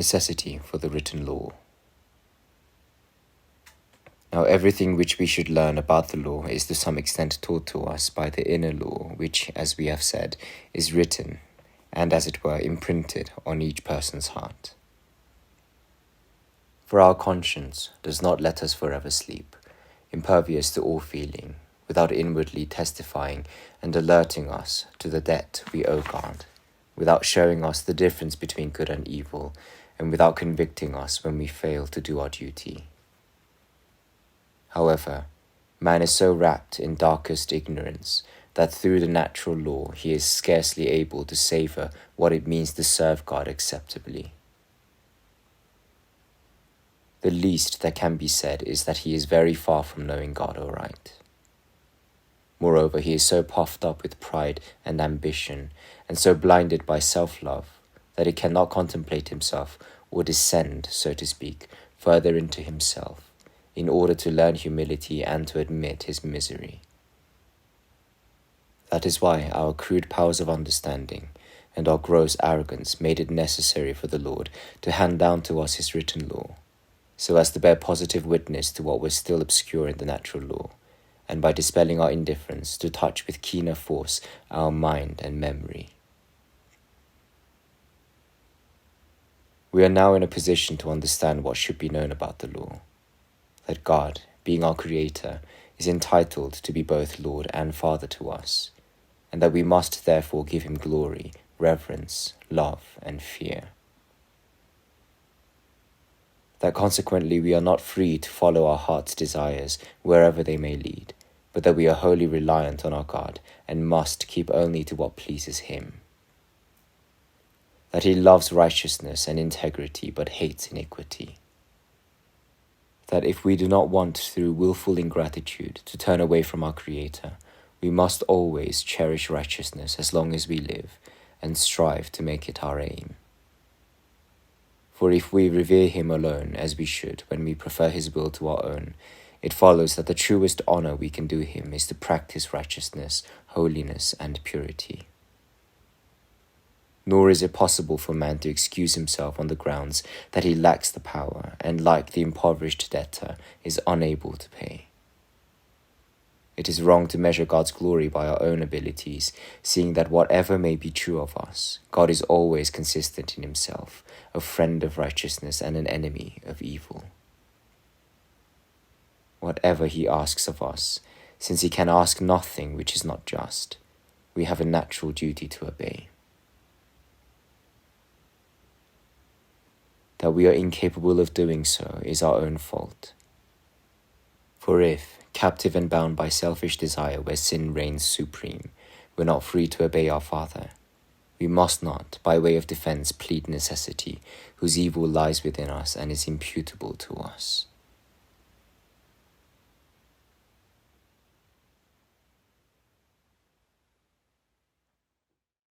Necessity for the written law. Now everything which we should learn about the law is to some extent taught to us by the inner law, which, as we have said, is written, and as it were imprinted on each person's heart. For our conscience does not let us forever sleep, impervious to all feeling, without inwardly testifying and alerting us to the debt we owe God, without showing us the difference between good and evil, and without convicting us when we fail to do our duty. However, man is so wrapped in darkest ignorance that through the natural law he is scarcely able to savour what it means to serve God acceptably. The least that can be said is that he is very far from knowing God aright. Moreover, he is so puffed up with pride and ambition, and so blinded by self-love, that he cannot contemplate himself or descend, so to speak, further into himself, in order to learn humility and to admit his misery. That is why our crude powers of understanding and our gross arrogance made it necessary for the Lord to hand down to us his written law, so as to bear positive witness to what was still obscure in the natural law, and by dispelling our indifference to touch with keener force our mind and memory. We are now in a position to understand what should be known about the law, that God, being our Creator, is entitled to be both Lord and Father to us, and that we must therefore give him glory, reverence, love, and fear. That consequently we are not free to follow our heart's desires wherever they may lead, but that we are wholly reliant on our God and must keep only to what pleases him. That he loves righteousness and integrity but hates iniquity. That if we do not want through willful ingratitude to turn away from our Creator, we must always cherish righteousness as long as we live and strive to make it our aim. For if we revere him alone as we should when we prefer his will to our own, it follows that the truest honour we can do him is to practice righteousness, holiness, and purity. Nor is it possible for man to excuse himself on the grounds that he lacks the power and, like the impoverished debtor, is unable to pay. It is wrong to measure God's glory by our own abilities, seeing that whatever may be true of us, God is always consistent in himself, a friend of righteousness and an enemy of evil. Whatever he asks of us, since he can ask nothing which is not just, we have a natural duty to obey. That we are incapable of doing so is our own fault. For if, captive and bound by selfish desire where sin reigns supreme, we're not free to obey our Father, we must not, by way of defense, plead necessity, whose evil lies within us and is imputable to us.